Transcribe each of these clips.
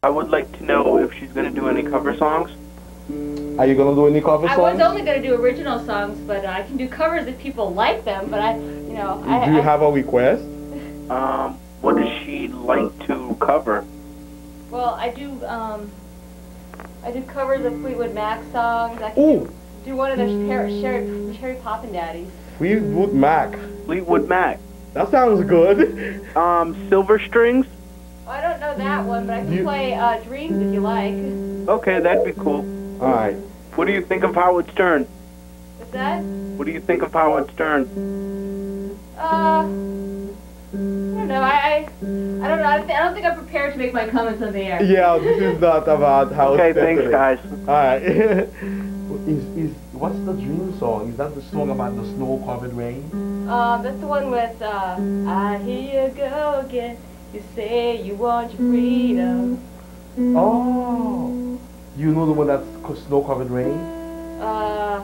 I would like to know if she's going to do any cover songs. Are you gonna do any cover songs? I was only gonna do original songs, but I can do covers if people like them. But Do you have a request? What does she like to cover? Well, I do covers of Fleetwood Mac songs. I can do one of the Sherry Poppin' Daddies. Fleetwood Mac. Fleetwood Mac. That sounds good. Silver Strings? Oh, I don't know that one, but I can play Dreams if you like. Okay, that'd be cool. Alright. What do you think of Howard Stern? What's that? What do you think of Howard Stern? I don't know. I don't know. I don't think I'm prepared to make my comments on the air. Yeah, this is not about how. Okay, thanks, guys. Alright. What's the Dream song? Is that the song about the snow-covered rain? That's the one with I hear you go again. You say you want your freedom. Oh. You know the one that's snow-covered rain? I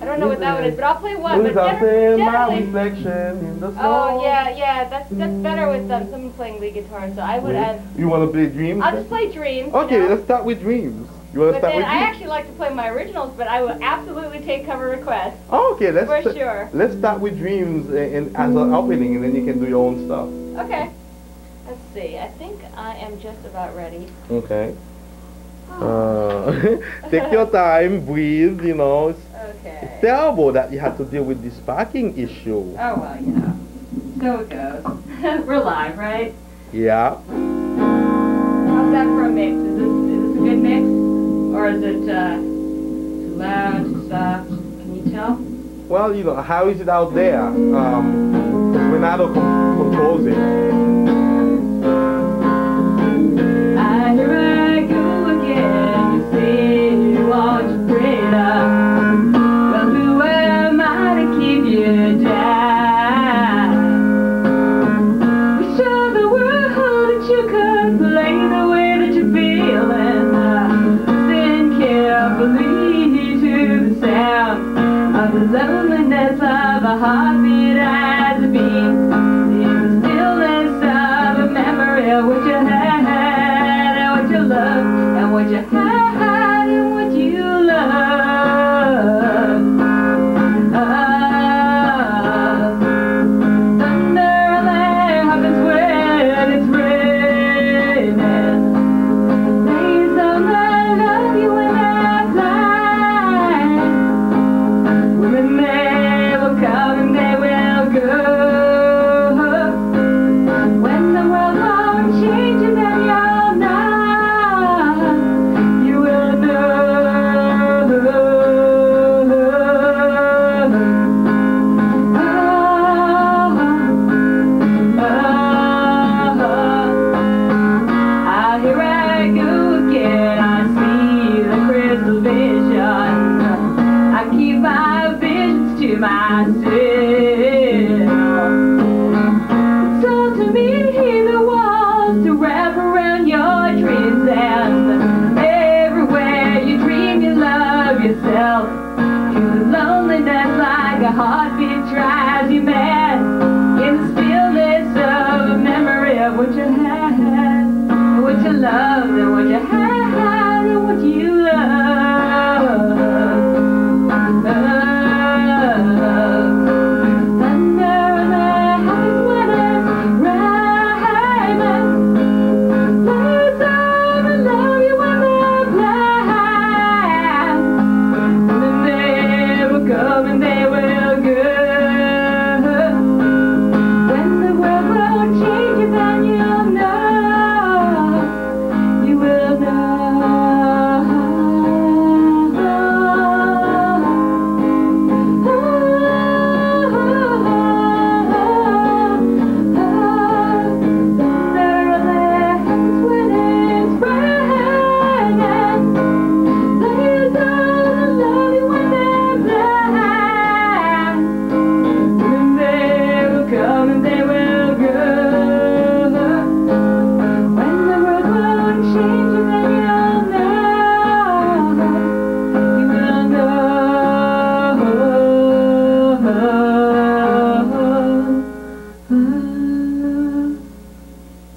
don't know what that one is, but I'll play one. But generally, my reflection in the snow. Oh yeah, that's better with someone playing lead guitar. So I would. You want to play Dreams? I'll just play Dreams. Okay, let's start with Dreams. You want to start with Dreams? I actually like to play my originals, but I will absolutely take cover requests. Oh, okay, for sure. Let's start with Dreams as an opening, and then you can do your own stuff. Okay. Let's see. I think I am just about ready. Okay. Take your time, breathe, you know. Okay. It's terrible that you have to deal with this parking issue. Oh, well, so it goes. We're live, right? Yeah. How's that for a mix? Is this a good mix? Or is it too loud, too soft? Can you tell? Well, how is it out there? Renato controls it. Loneliness of a heartbeat as a beat, in the stillness of a memory of what you had and what you loved, and what you had and what you loved. Thunder only happens when it's raining. Please don't I love you when I fly. Women they will come and they will go. When the world won't change and then you'll know, you will know. Here I go again. I see the crystal vision. I keep my visions to myself. So to me, the walls to wrap around your dreams, and everywhere you dream, you love yourself. Feel the loneliness like a heartbeat drives you mad. In the stillness of a memory of what you had, and what you loved, and what you had, and what you loved.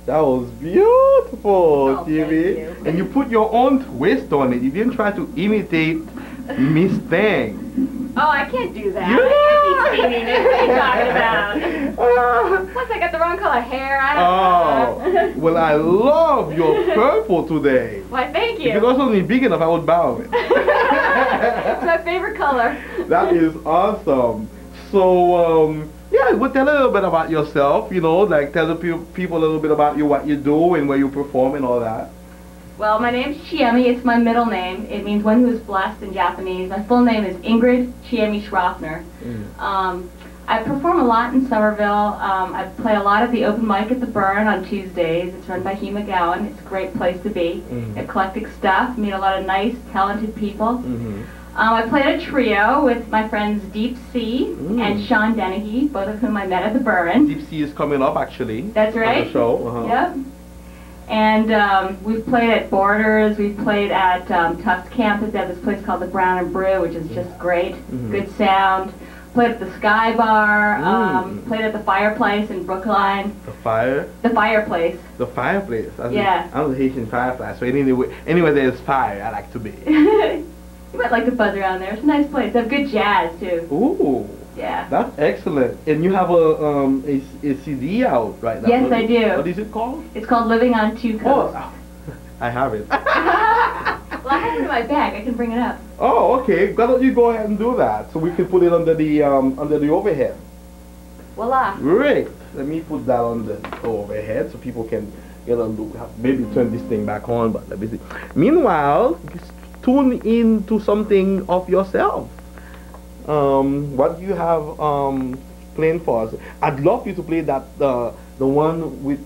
That was beautiful, Oh, Chiemi. thank you. And you put your own twist on it. You didn't try to imitate Miss Thing. Oh, I can't do that. Yeah. I can't be singing it. What are you talking about? Plus, I got the wrong color hair. I don't know. Well, I love your purple today. Why, thank If it you. was only big enough, I would bow it. It's my favorite color. That is awesome. So, yeah, well, tell a little bit about yourself, you know, like tell the people a little bit about you, what you do, and where you perform and all that. Well, my name's Chiemi. It's my middle name. It means one who is blessed in Japanese. My full name is Ingrid Chiemi Schroffner. I perform a lot in Somerville. I play a lot at the open mic at the Burn on Tuesdays. It's run by Hugh McGowan. It's a great place to be. Eclectic stuff. Meet a lot of nice, talented people. I played a trio with my friends Deep Sea and Sean Dennehy, both of whom I met at the Burn. Deep Sea is coming up, actually. That's right. On the show. Yep. And we've played at Borders. We've played at Tufts Campus. They have this place called the Brown and Brew, which is just great. Good sound. Played at the Sky Bar. Played at the Fireplace in Brookline. The fire? The Fireplace. The fireplace. Yeah. I'm a Haitian fireplace, so anyway there's fire, I like to be. You might like to buzz around there. It's a nice place. They have good jazz, too. Ooh. Yeah. That's excellent. And you have a CD out right now. Yes, I do. What is it called? It's called Living on Two Coasts. Oh, I have it. Well, I have it in my bag. I can bring it up. Oh, okay. Why don't you go ahead and do that so we can put it under the overhead? Voila. Great. Let me put that on the overhead so people can get a look. Maybe turn this thing back on, but let me see. Meanwhile, tune into something of yourself. What do you have playing for us? I'd love you to play that the one with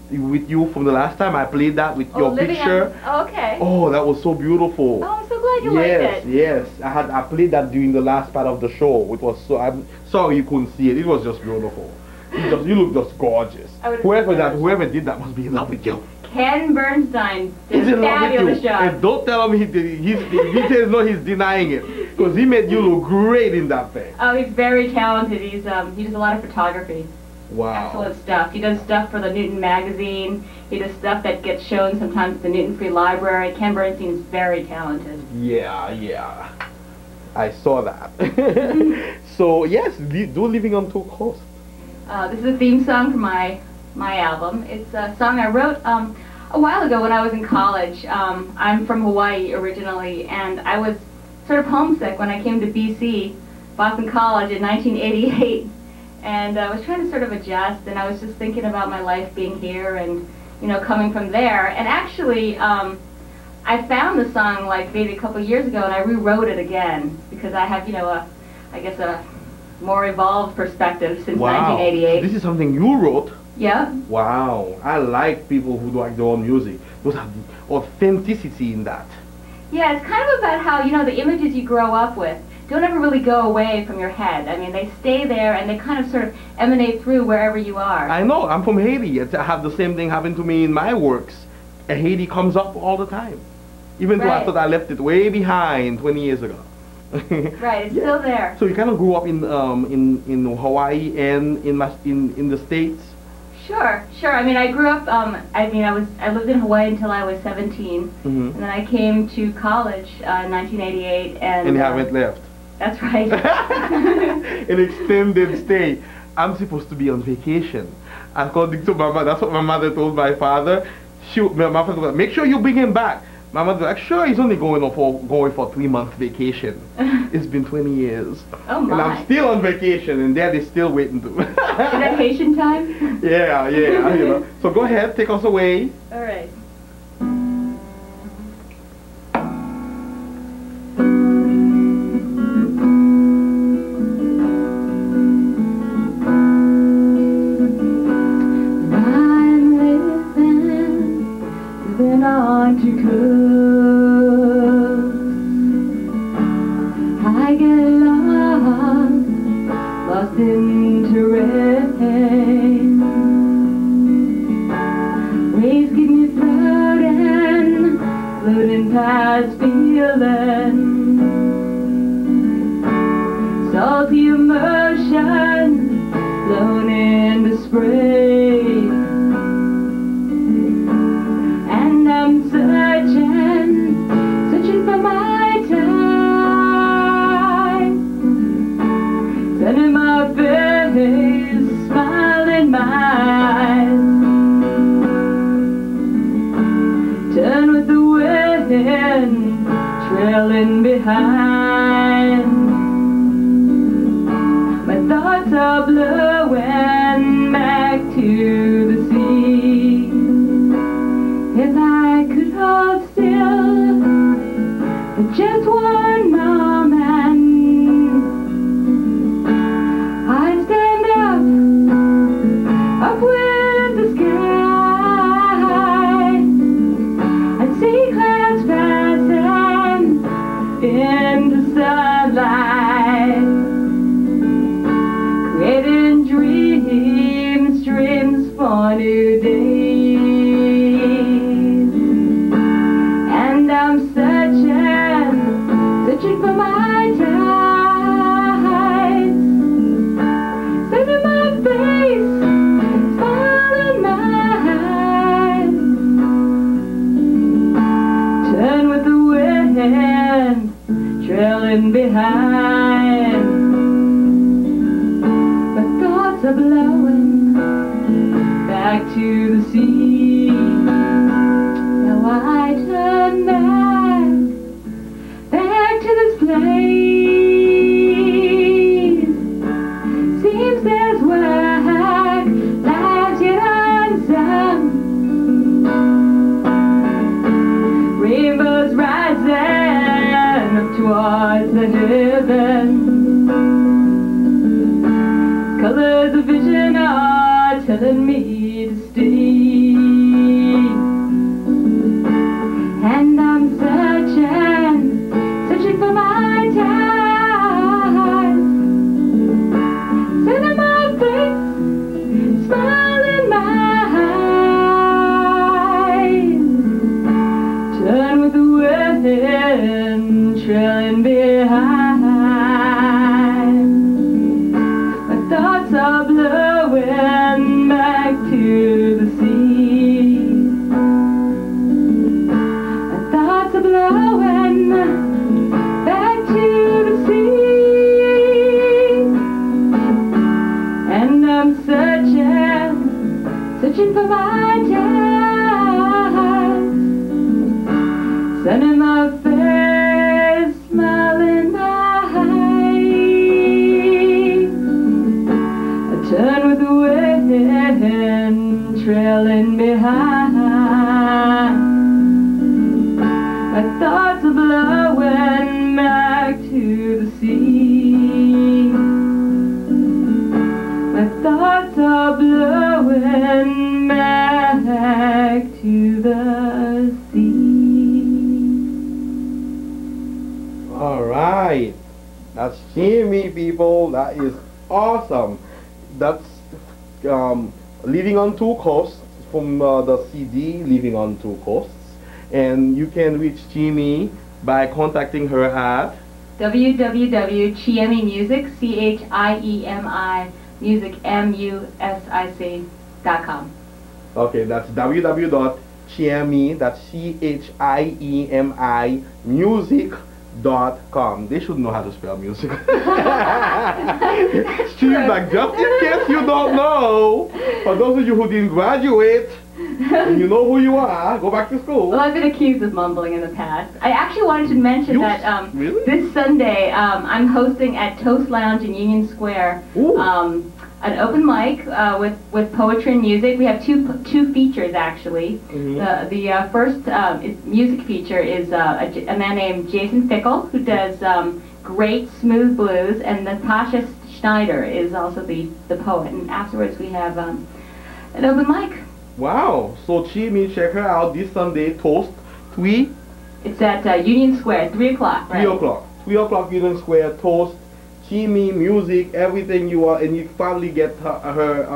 you from the last time. I played that with your picture. Okay. Oh, that was so beautiful. Oh, I'm so glad you liked it. Yes. I played that during the last part of the show. It was so. I'm sorry you couldn't see it. It was just beautiful. You look just gorgeous. Whoever did that must be in love with you. Ken Bernstein did He's a in love with fabulous you. job. And don't tell him he says no, he's denying it. Because he made you look great in that thing. Oh, he's very talented. He does a lot of photography. Wow. Excellent stuff. He does stuff for the Newton magazine. He does stuff that gets shown sometimes at the Newton Free Library. Ken Bernstein is very talented. Yeah. I saw that. So yes, do Living on Two Coasts. This is a theme song for my album. It's a song I wrote a while ago when I was in college. I'm from Hawaii originally, and I was sort of homesick when I came to BC, Boston College, in 1988. And I was trying to sort of adjust, and I was just thinking about my life being here and, coming from there. And actually, I found the song like maybe a couple years ago, and I rewrote it again because I have, I guess a more evolved perspective since 1988. This is something you wrote? Yeah. Wow. I like people who like their own music. Those have the authenticity in that. Yeah, it's kind of about how, the images you grow up with don't ever really go away from your head. I mean, they stay there and they kind of sort of emanate through wherever you are. I know. I'm from Haiti. I have the same thing happen to me in my works. And Haiti comes up all the time. Even though I thought I left it way behind 20 years ago. Right, it's still there. So you kind of grew up in Hawaii and in the States? Sure. I mean, I grew up, I lived in Hawaii until I was 17. And then I came to college in 1988. And you haven't left? That's right. An extended stay. I'm supposed to be on vacation. According to my mother, that's what my mother told my father. My father was like, make sure you bring him back. My mother was like, sure, he's only going for 3-month vacation. It's been 20 years. Oh my. And I'm still on vacation, and Dad is still waiting to. Is that Haitian time? Yeah. So go ahead, take us away. All right. Salty emotion blown into spray. eyes. Turn with the wind, trailing behind. My thoughts are blowing back to the sea. If I could hold still for just one moment, I'd stand up with the sky. I'd see clouds passing into sunlight, creating dreams for new days. And I'm searching for my tides, setting my face, smiling my eyes. Turn with the wind, trailing behind. My thoughts are blowing back to the sea. Now I turn back to this place. Seems there's work lies yet unsung. Rainbows rising up towards the heavens. Colors of vision are telling me to stay. And I'm searching for my time. Setting my face, smiling my eyes. Turn with the wind, trailing behind. My thoughts are blowing back to the sea. My thoughts are blowing back to the sea. And I'm searching for my time. Sun in my face, smiling my eyes. I turn with the wind, trailing behind. My thoughts are blowing back to the sea. My thoughts are blowing back to the sea. All right, that's Chiemi, people. That is awesome. That's Living on Two Coasts from the CD Living on Two Coasts. And you can reach Chiemi by contacting her at www.chiemi music, CHIEMI music, MUSIC.com. Okay, that's www.chiemi, that's CHIEMI music.com. They should know how to spell music. She's like, just in case you don't know, for those of you who didn't graduate, and you know who you are, go back to school. Well, I've been accused of mumbling in the past. I actually wanted to mention that really? This Sunday I'm hosting at Toast Lounge in Union Square an open mic with poetry and music. We have two features actually. Mm-hmm. The first music feature is a man named Jason Fickle, who does great smooth blues, and Natasha Schneider is also the poet. And afterwards we have an open mic. Wow! So Chiemi, check her out this Sunday. Toast 3. It's at Union Square, 3 o'clock. Right? 3 o'clock. 3 o'clock Union Square. Toast. Chiemi, music, everything you are, and you finally get her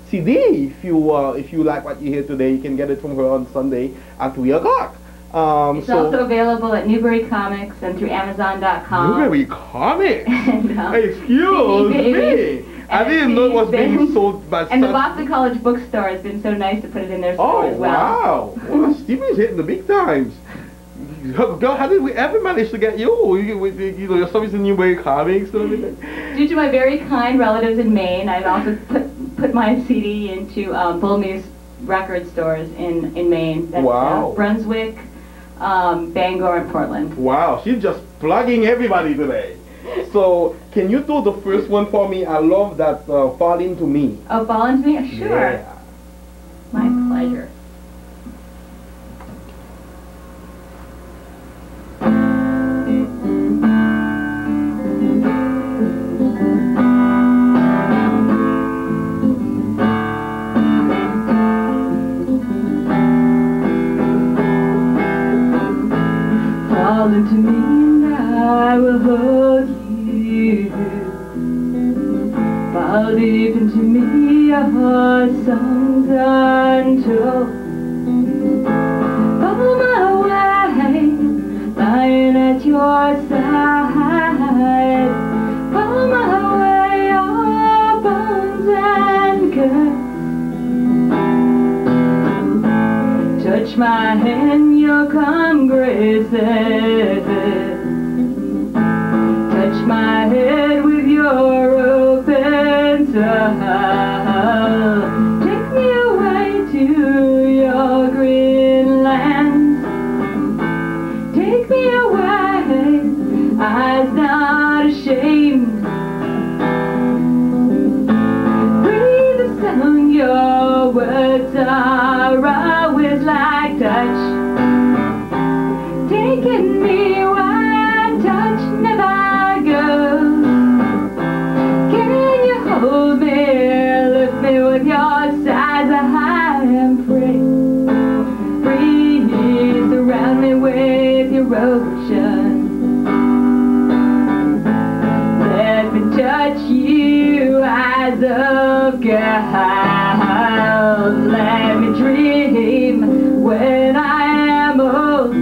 CD. If you like what you hear today, you can get it from her on Sunday at 3 o'clock. It's also available at Newbury Comics and through Amazon.com. Newbury Comics? And, excuse me. I didn't know it was being sold by and the Boston College Bookstore has been so nice to put it in their store as well. Oh, wow. Well, Stevie's hitting the big times. Girl, how did we ever manage to get you? You're service in Newbury Comics and everything. Due to my very kind relatives in Maine, I've also put my CD into Bull record stores in Maine. That's, Wow. Brunswick, Bangor, and Portland. Wow, she's just plugging everybody today. So, can you do the first one for me? I love that Fall Into Me. Oh, Fall Into Me? Sure. Yeah. My pleasure. Fall into me and I will hold you. Fall deep into me, our songs untold. Follow my way, lying at your side. Follow my way, our bones and curves. Touch my hand, you'll come graces. Touch my head with your open side. Take me away to your green lands. Take me away, eyes not ashamed. Breathe the sound, your words are always like touch. Taking me where touch never goes. Can you hold me, lift me with your sides high and free? Breathe, surround me with your ocean. Let me touch you, eyes of gold. Let me dream when I am old.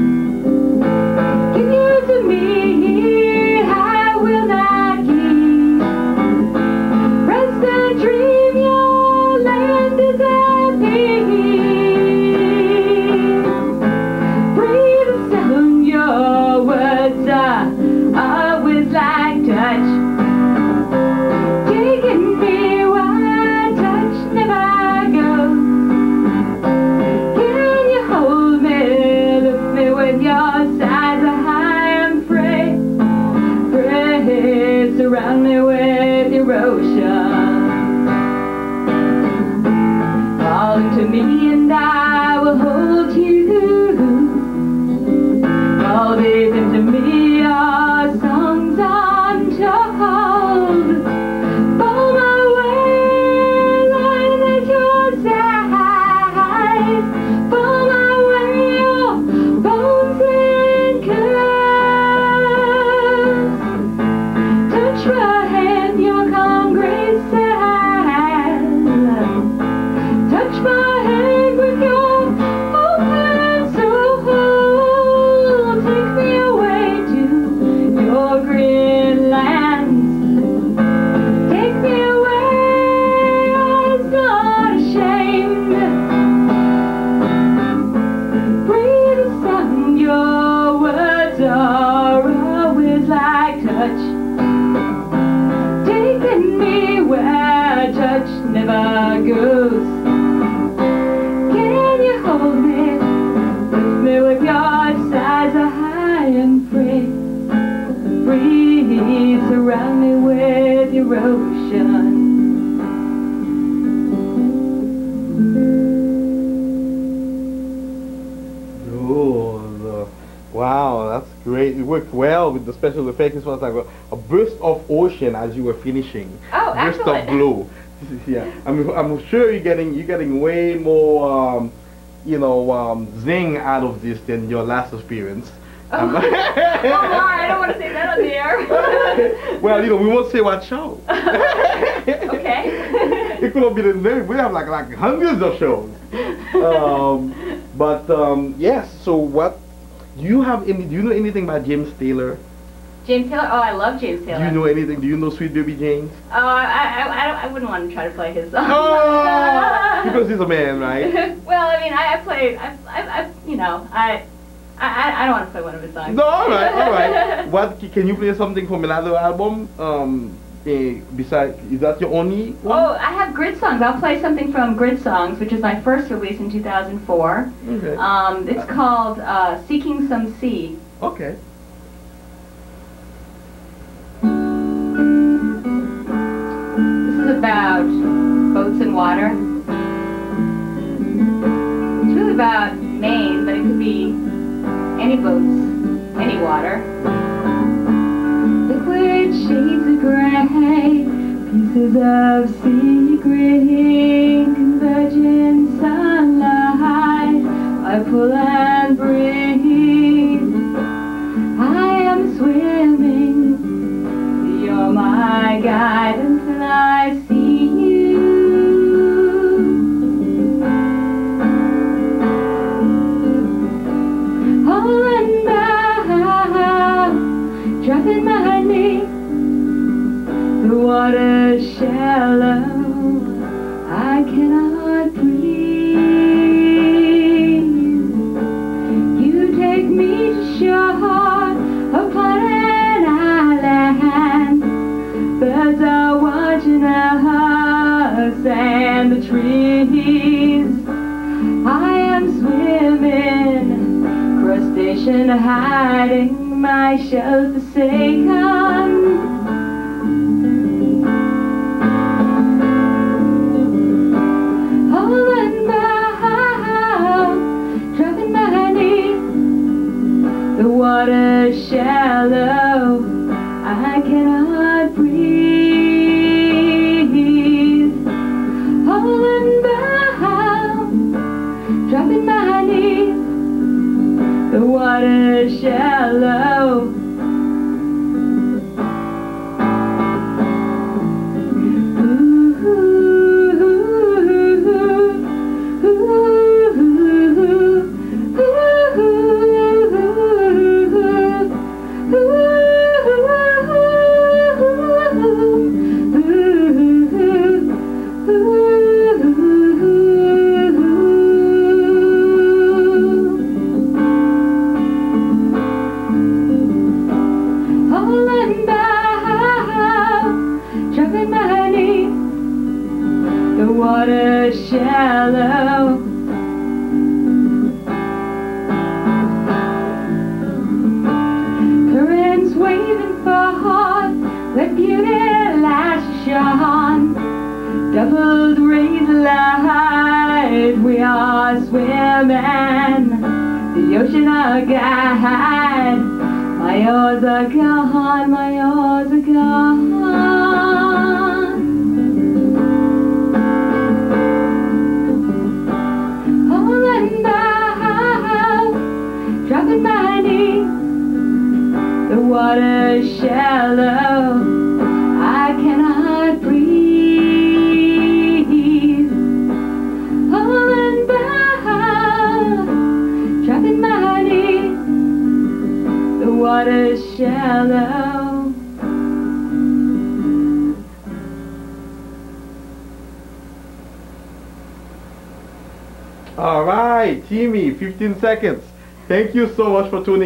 Give you to me, I will not keep. Rest and dream, your land is at peace. Breathe the sound, your words are always like touch. Taking me where touch never goes. Can you hold me, lift me with your sides high and free? Free, surround me with your ocean. Fall into me and I will hold you. Fall deep into me, our songs untold. Follow my way, lying at your side. Follow my way, your bones and curves. Touch my hand, you'll come graces. Touch my hand with your open soul. Take me away to your green lands. Take me away, eyes not ashamed. Breathe the sound, your words are always like touch. Taking me where touch never goes. Can you hold me, lift me with your sides high and free? Breathe, surround me with your ocean. Oh, wow, that's great. It worked well with the special effects. It was like a burst of ocean as you were finishing. Oh, burst excellent. of blue. Yeah, I'm sure you're getting way more, zing out of this than your last experience. Oh my, I don't want to say that on the air. Well, we won't say what show. Okay. It could have been we have like hundreds of shows. Yes. So what? Do you know anything about James Taylor? James Taylor? Oh, I love James Taylor. Do you know anything? Do you know Sweet Baby James? Oh, I wouldn't want to try to play his song. Oh, because he's a man, right? Well, I mean, I don't want to play one of his songs. No, all right. What can you play something from another album? Okay, besides, is that your only one? Oh, I have Grid Songs. I'll play something from Grid Songs, which is my first release in 2004. Okay. It's called Seeking Some Sea. Okay. This is about boats and water. It's really about Maine, but it could be any boats, any water. Liquid shades of gray, pieces of sea green, convergent sunlight, I pull and breathe. I am swimming, you're my guide until I see you. All and back, dropping my knee. The water's shallow, I cannot breathe. You take me to shore upon an island. Birds are watching us and the trees. I am swimming, crustacean hiding, my shell forsaken. The water's shallow, I cannot breathe. All bound, dropping my knees. The water's shallow. The water's shallow. Currents waving forth, let beauty lashes on. Doubled rays of light, we are swimming. The ocean our guide. My oars are gone, my oars are gone. Dropping my knees, the water's shallow, I cannot breathe. All and bound, dropping my knees, the water's shallow. All right, Chiemi, 15 seconds. Thank you so much for tuning in.